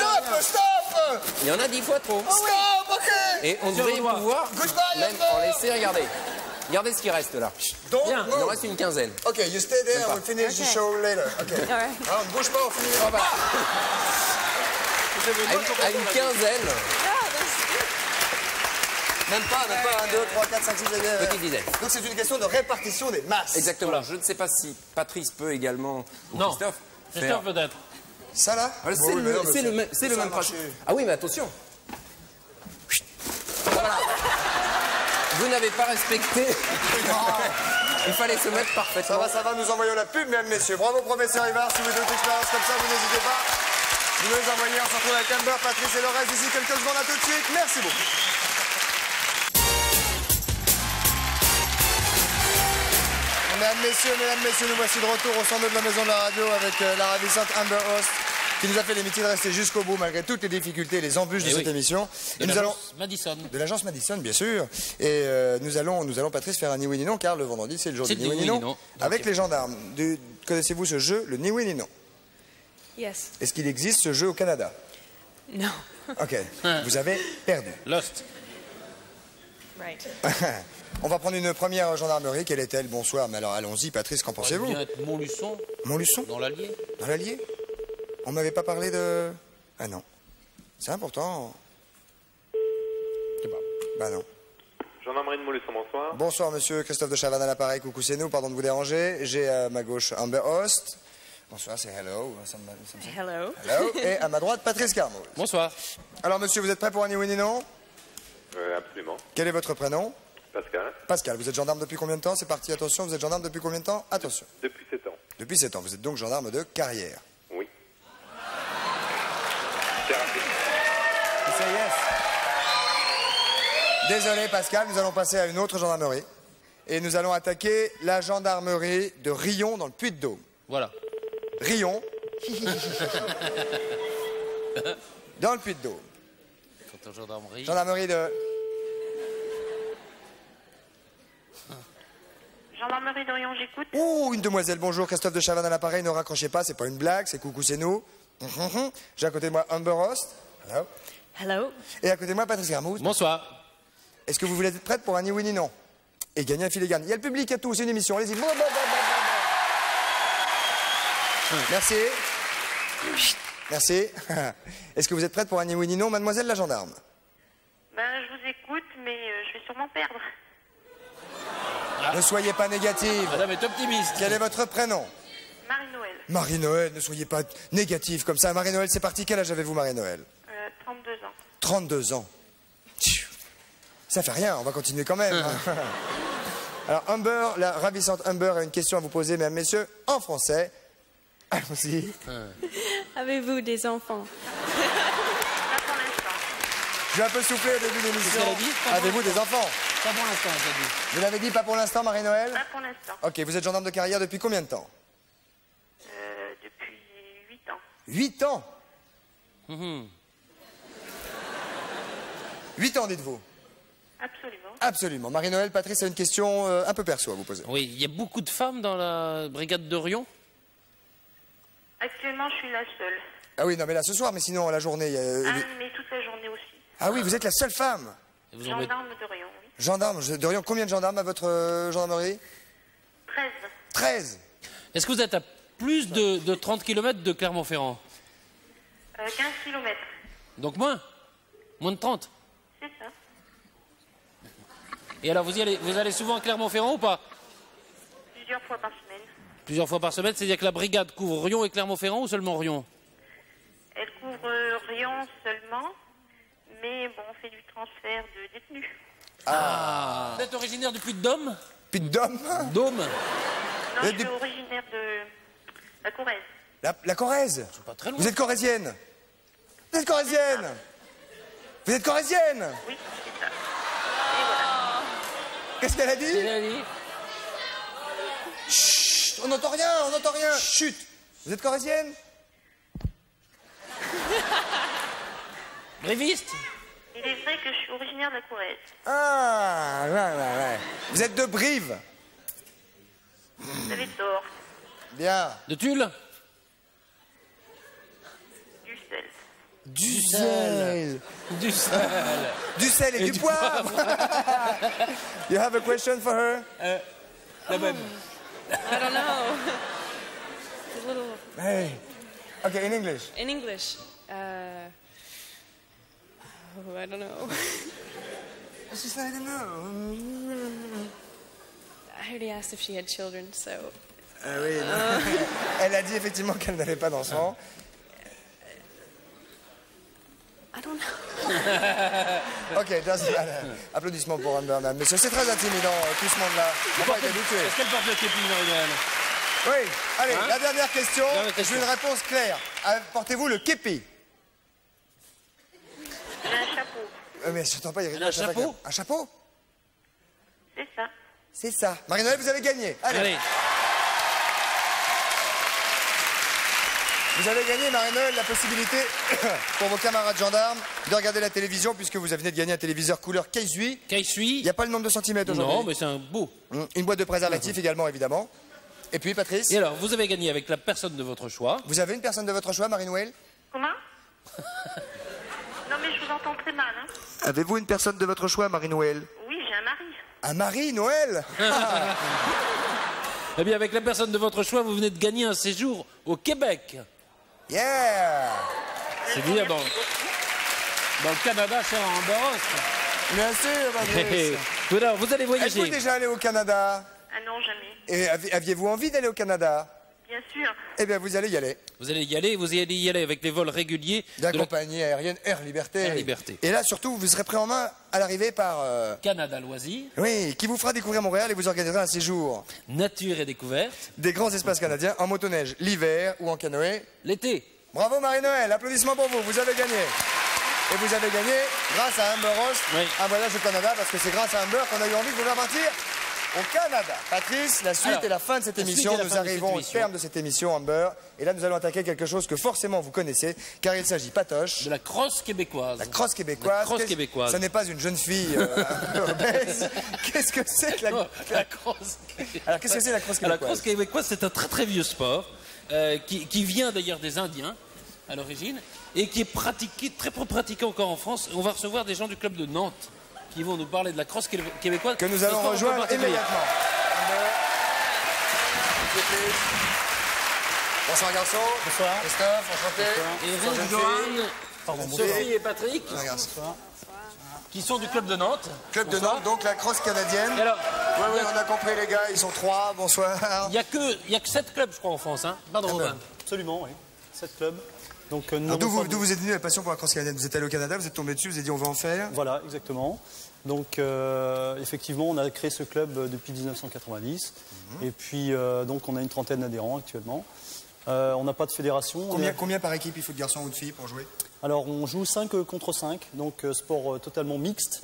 Il y en a 10 fois trop. Stop, ok! Et on devrait pouvoir même en laisser, regardez. Regardez ce qui reste là. Donc, Bien, il en reste une quinzaine. Ok, you stay there, we'll finish the show later. Ok. Alright. Ah, on ne bouge pas, on finit. À une quinzaine, Même pas, 1, 2, 3, 4, 5, 6, 7, 8. petite dizaine. Donc c'est une question de répartition des masses. Exactement. Je ne sais pas si Patrice peut également, ou Non. Christophe, faire. Christophe peut-être. Ça là? Voilà, c'est le même principe. Ah oui, mais attention. Voilà. Vous n'avez pas respecté. Il fallait se mettre parfaitement. Ça va, nous envoyons la pub, mesdames, messieurs. Bravo, professeur Ivar. Si vous avez d'autres expériences comme ça, vous n'hésitez pas. Vous nous les envoyez. On se retrouve avec Amber, Patrice et le reste d'ici quelques secondes. À tout de suite. Merci beaucoup. Mesdames, messieurs, nous voici de retour au centre de la maison de la radio avec la ravissante Amber Host qui nous a fait l'amitié de rester jusqu'au bout malgré toutes les difficultés et les embûches de cette émission. Et nous allons Madison. de l'agence Madison, bien sûr. Et nous allons, Patrice, faire un ni oui ni non, car le vendredi, c'est le jour du ni oui ni non, avec les gendarmes. Connaissez-vous ce jeu, le ni oui ni non? Yes. Est-ce qu'il existe ce jeu au Canada? No. Ok, vous avez perdu. Lost. Right. On va prendre une première gendarmerie. Quelle est-elle? Bonsoir. Mais alors, allons-y, Patrice, qu'en pensez-vous? Ça vient être Montluçon, Montluçon? dans l'Allier. Dans l'Allier? On m'avait pas parlé de... Ah non. C'est important. Je sais pas. Bah non. Gendarmerie de Montluçon, bonsoir. Bonsoir, monsieur Christophe de Chavannes à l'appareil. Coucou, c'est nous. Pardon de vous déranger. J'ai à ma gauche Amber Host. Bonsoir, c'est hello. Hello. Hello. Et à ma droite, Patrice Carmo. Bonsoir. Alors, monsieur, vous êtes prêt pour un ni oui ni non? Absolument. Quel est votre prénom? Pascal. Pascal. Vous êtes gendarme depuis combien de temps? C'est parti, attention. Vous êtes gendarme depuis combien de temps? Attention. Depuis 7 ans. Depuis 7 ans. Vous êtes donc gendarme de carrière. Oui. C'est rapide. C'est yes. Désolé, Pascal, nous allons passer à une autre gendarmerie. Et nous allons attaquer la gendarmerie de Rion dans le Puy-de-Dôme. Voilà. Rion. Dans le Puy-de-Dôme. Quand en gendarmerie. Gendarmerie de... Gendarmerie d'Orion, j'écoute. Oh, une demoiselle, bonjour, Christophe de Chavannes à l'appareil, ne raccrochez pas, c'est pas une blague, c'est coucou, c'est nous. J'ai à côté de moi Amber Host. Hello. Hello. Et à côté de moi Patrice Garmouze. Bonsoir. Est-ce que vous voulez être prête pour un ni oui ni non? Et gagner un filet gagne. Il y a le public, il y a tout, c'est une émission, allez-y. Merci. Merci. Est-ce que vous êtes prête pour un ni oui ni non, mademoiselle la gendarme? Ben, je vous écoute, mais je vais sûrement perdre. Ne soyez pas négative. Madame est optimiste. Quel est votre prénom? Marie-Noël. Marie-Noël, ne soyez pas négative comme ça. Marie-Noël, c'est parti. Quel âge avez-vous, Marie-Noël? 32 ans. 32 ans. Tchiou. Ça fait rien, on va continuer quand même. Alors, Amber, la ravissante Amber a une question à vous poser, mesdames, messieurs, en français. Allons-y. Avez-vous des enfants? Pas pour l'instant. Je vais un peu souffler au début de l'émission. Qu'est-ce qu'elle a dit? Avez-vous des enfants? Pas pour l'instant, j'ai dit. Vous l'avez dit, pas pour l'instant, Marie-Noël? Pas pour l'instant. Ok, vous êtes gendarme de carrière depuis combien de temps? Depuis 8 ans. 8 ans. 8 ans, dites-vous? Absolument. Absolument. Marie-Noël, Patrice a une question un peu perso à vous poser. Oui, il y a beaucoup de femmes dans la brigade de Rion. Actuellement, je suis la seule. Ah oui, non, mais là, ce soir, mais sinon, la journée... Mais toute la journée aussi. Ah oui, vous êtes la seule femme. Et vous en mettez- Gendarme d'Orion, oui. Gendarme de Rion. Combien de gendarmes à votre gendarmerie? 13. 13. Est-ce que vous êtes à plus de 30 km de Clermont-Ferrand? 15 km. Donc moins? Moins de 30? C'est ça. Et alors, vous allez souvent à Clermont-Ferrand ou pas? Plusieurs fois par semaine. Plusieurs fois par semaine, c'est-à-dire que la brigade couvre Rion et Clermont-Ferrand ou seulement Rion? Elle couvre Rion seulement, mais bon, on fait du transfert de détenus. Vous êtes originaire du Puy-de-Dôme? Puy-de-Dôme? Dôme? Non, Et je suis originaire de la Corrèze. La Corrèze. C'est pas très loin. Vous êtes corrézienne? Vous êtes corrézienne? Vous êtes corrézienne? Oui, c'est ça. Et voilà. Qu'est-ce qu'elle a dit? Elle a dit. Chut, on n'entend rien, on n'entend rien. Chut. Vous êtes corrézienne? Gréviste? est vrai que je suis originaire de la Corrèze. Ah, ouais. Vous êtes de Brive. Vous avez tort. Bien. De Tulle? Du sel. Du sel. Du sel et du poivre. You have a question for her? La même. I don't know. It's a little. Hey. Okay, in English. In English. I don't know. She said, I don't know. I already asked if she had children, so. Ah oui. Elle a dit effectivement qu'elle n'avait pas d'enfant. I don't know. Ok, doesn't matter. Applaudissements pour Anne Burnham. Messieurs, c'est très intimidant, tout ce monde-là. On va être habitué. Est-ce qu'elle porte le képi, Marie-Noël? Oui, allez, Hein? la dernière question. Dernière question. Je veux une réponse claire. Portez-vous le képi? J'ai un chapeau. Mais je t'entends pas, il y a Un chapeau? Un chapeau? C'est ça. C'est ça. Marie-Noël, vous avez gagné. Allez. Vous avez gagné, Marie-Noël, la possibilité pour vos camarades gendarmes de regarder la télévision puisque vous venez de gagner un téléviseur couleur Keisui. Keisui. Il n'y a pas le nombre de centimètres aujourd'hui. Non, mais c'est un beau. Une boîte de préservatifs également, évidemment. Et puis, Patrice? Et alors, vous avez gagné avec la personne de votre choix. Vous avez une personne de votre choix, Marie-Noël? Comment? Non, mais je vous entends très mal. Hein. Avez-vous une personne de votre choix, Marie-Noël? Oui, j'ai un mari. Un mari, Noël? Eh bien, avec la personne de votre choix, vous venez de gagner un séjour au Québec. Yeah! C'est-à-dire dans le Canada, cher Amber. Bien sûr, Patrice. Alors, vous allez voyager. Êtes-vous déjà allé au Canada? Ah non, jamais. Et aviez-vous envie d'aller au Canada? Bien sûr. Eh bien, vous allez y aller. Vous allez y aller avec les vols réguliers de la compagnie aérienne Air Liberté. Air Liberté. Et là, surtout, vous serez pris en main à l'arrivée par... Canada Loisirs. Oui, qui vous fera découvrir Montréal et vous organisera un séjour. Nature et découverte. Des grands espaces canadiens en motoneige l'hiver ou en canoë l'été. Bravo Marie-Noël, applaudissements pour vous, vous avez gagné. Et vous avez gagné, grâce à Amber Ross, un voyage au Canada, parce que c'est grâce à Amber qu'on a eu envie de vous faire partir au Canada. Patrice, la suite et la fin de cette émission. Nous arrivons au terme de cette émission, Amber. Et là, nous allons attaquer quelque chose que forcément vous connaissez, car il s'agit, Patoche, de la crosse québécoise. La crosse québécoise. La crosse québécoise. Ça n'est pas une jeune fille obèse. Qu'est-ce que c'est que la crosse? Alors, qu'est-ce que c'est la crosse québécoise? La crosse québécoise, c'est un très très vieux sport qui vient d'ailleurs des Indiens à l'origine et qui est pratiqué, très peu pratiqué encore en France. On va recevoir des gens du club de Nantes qui vont nous parler de la crosse québécoise. Que nous allons rejoindre immédiatement. Bonsoir garçon. Bonsoir. Christophe, enchanté. Bonsoir. Et Sophie et Patrick. Bonsoir. Qui sont du club de Nantes. Club de Nantes, donc la crosse canadienne. Alors, oui, on a compris les gars, ils sont 3, bonsoir. Il n'y a que 7 clubs, je crois, en France. Hein. Pardon, Romain. Absolument, oui. 7 clubs. Donc, d'où vous êtes venu la passion pour la crosse canadienne? Vous êtes allé au Canada, vous êtes tombé dessus, vous avez dit on va en faire? Voilà, exactement. Donc effectivement, on a créé ce club depuis 1990. Et puis donc on a une trentaine d'adhérents actuellement. On n'a pas de fédération. Combien par équipe il faut de garçons ou de filles pour jouer? Alors on joue 5 contre 5, donc sport totalement mixte.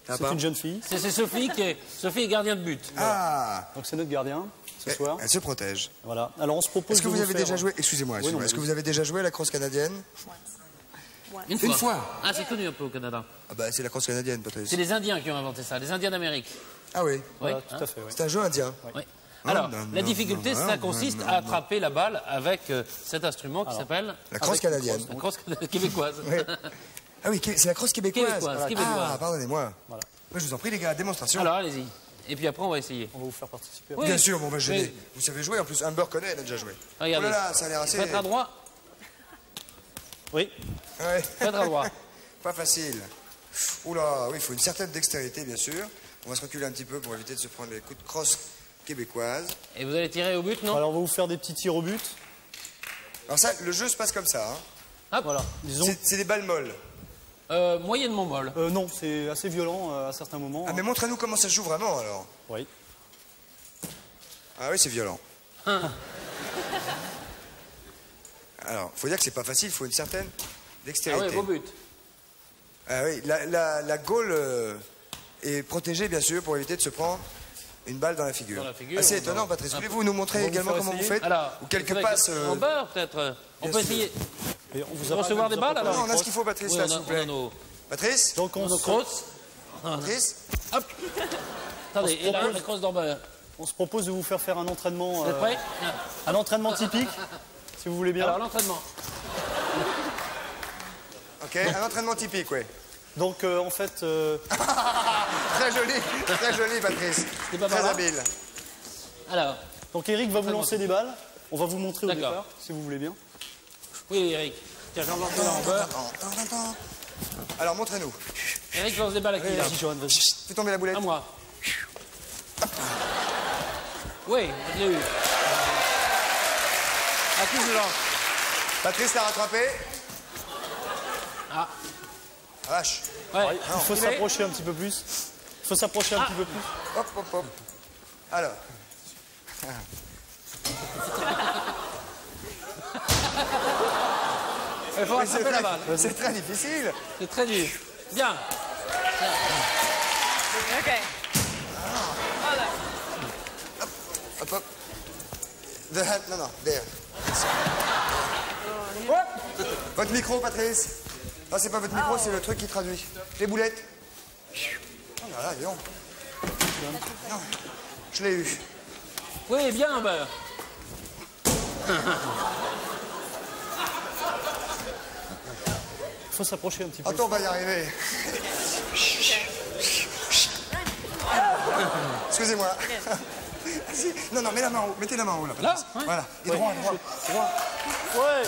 C'est une jeune fille. C'est Sophie Sophie est gardien de but. Ah. Donc c'est notre gardien ce soir. Elle se protège. Voilà. Alors on se propose. Est-ce que vous avez déjà joué? Excusez-moi. Est-ce que vous avez déjà joué à la crosse canadienne? Une fois. Ah, c'est connu un peu au Canada. Ah bah c'est la crosse canadienne, peut-être. C'est les Indiens qui ont inventé ça, les Indiens d'Amérique. Ah oui. Voilà, tout à fait. Oui. C'est un jeu indien. Oui. Alors, la difficulté, ça consiste à attraper la balle avec cet instrument qui s'appelle... La crosse canadienne. La crosse québécoise. Oui. Ah oui, c'est la crosse québécoise. Québécoise. Ah, pardonnez-moi. Voilà. Je vous en prie, les gars, démonstration. Alors, allez-y. Et puis après, on va essayer. On va vous faire participer. Oui. Bien sûr, on va gêner. Vous savez jouer, en plus, Amber connaît, elle a déjà joué. Regardez. Oh là là, ça a l'air assez... Faites à droite. Oui. Ouais. Faites à droite. Pas facile. Oula, oui, il faut une certaine dextérité, bien sûr. On va se reculer un petit peu pour éviter de se prendre les coups de crosse québécoise. Et vous allez tirer au but, non? Alors, on va vous faire des petits tirs au but. Alors ça, le jeu se passe comme ça. Hein. Hop. Voilà. Disons... C'est des balles molles. Moyennement molle. Non, c'est assez violent à certains moments. Ah, mais montrez-nous comment ça se joue vraiment, alors. Oui. Ah oui, c'est violent. Alors, faut dire que c'est pas facile, il faut une certaine dextérité. Ah oui, au but. Ah oui, la gaule est protégée, bien sûr, pour éviter de se prendre une balle dans la figure. C'est étonnant, Patrice. Voulez-vous nous montrer également comment vous faites? Ou quelques passes En beurre, peut-être. On peut essayer. Et on vous recevoir des balles, alors? Non, on a ce qu'il faut, Patrice, là, s'il vous plaît. Patrice? Donc on se... Crosse. Patrice? Hop. Attendez, et là, la crosse d'Amber. On se propose de vous faire un entraînement... Vous êtes prêts? Un entraînement typique, si vous voulez bien. Alors, l'entraînement. Ok, un entraînement typique, oui. Donc, en fait... Très joli, Patrice. Très habile. Alors. Donc, Eric va vous lancer des balles. On va vous montrer au D'accord. départ, si vous voulez bien. Oui, Eric. Tiens, j'en lance là en beurre. Alors, montrez-nous. Eric lance des balles à qui, là? Vas-y, Johan, vas-y. Fais tomber la boulette. À moi. Oui, je l'ai eu. À qui je lance? Patrice l'a rattrapé. Ah. Vache. Ouais. Il faut s'approcher un petit peu plus. Il faut s'approcher un petit peu plus. Hop, hop, hop. Alors. Il faut rattraper la balle. C'est très difficile. C'est très dur. Bien. Ok. Voilà. Hop, hop. The hand, non, there. Votre micro, Patrice. Non, c'est pas votre micro, c'est le truc qui traduit. Les boulettes. Oh là là, dis donc. Non, je l'ai eu. Oui, bien, Amber. Il faut s'approcher un petit peu. Attends, on va y arriver. Excusez-moi. Non, non, mets la main en haut. Mettez la main en haut, là. Là, Patrice. ouais. Voilà. Et droit. Ouais.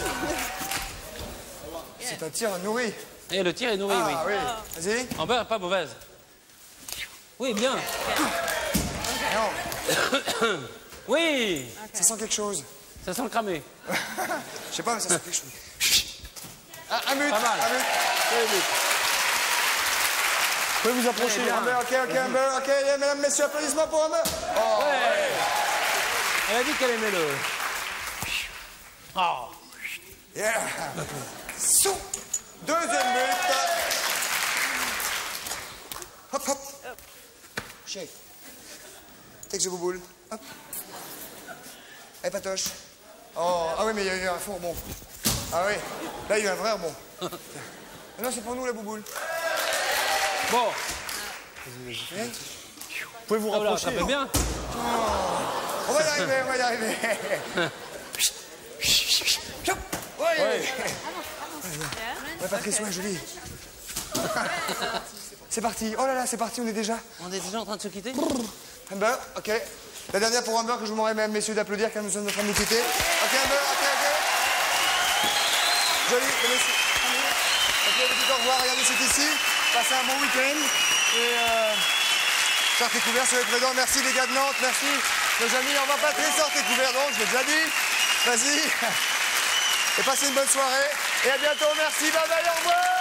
C'est un tir nourri. Et le tir est nourri, Ah oui. Vas-y. Amber, pas mauvaise. Oui, bien. Non, Oui. ça sent quelque chose. Ça sent le cramé. Je sais pas, mais ça sent quelque chose. Ah, un but. Pas mal. Un but. Vous pouvez vous approcher. bien. Amber, ok, Amber, ok, mesdames, messieurs, applaudissements pour Amber. Oh. Ouais. Elle a dit qu'elle aimait le... Oh. Yeah. Sous. Deuxième but. Hop, hop. Shake. Take the bouboule. Hop. Et patoche. Oh, ah oui, mais il y a eu un faux rebond. Ah oui, là, il y a eu un vrai rebond. Non, c'est pour nous, la bouboule. Bon. Vous pouvez vous Ah, voilà, rapprocher. ça fait bien. On va y arriver, on va y arriver. Ouais. Ouais, Patrice, ouais, joli. C'est parti. Oh là là, c'est parti, on est déjà. On est déjà en train de se quitter? Amber, ok. La dernière pour Amber que je vous demanderai, mesdames, messieurs, d'applaudir car nous sommes en train de nous quitter. Ok, Amber, ok. Joli, merci. Ok, petit au revoir, regardez, c'est ici. Passez un bon week-end. Et sortez couverts sur les présents. Merci les gars de Nantes, merci. Nos amis, au revoir Patrice, sortez couverts, donc je l'ai déjà dit. Vas-y. Et passez une bonne soirée. Et à bientôt, merci, bye bye, au revoir.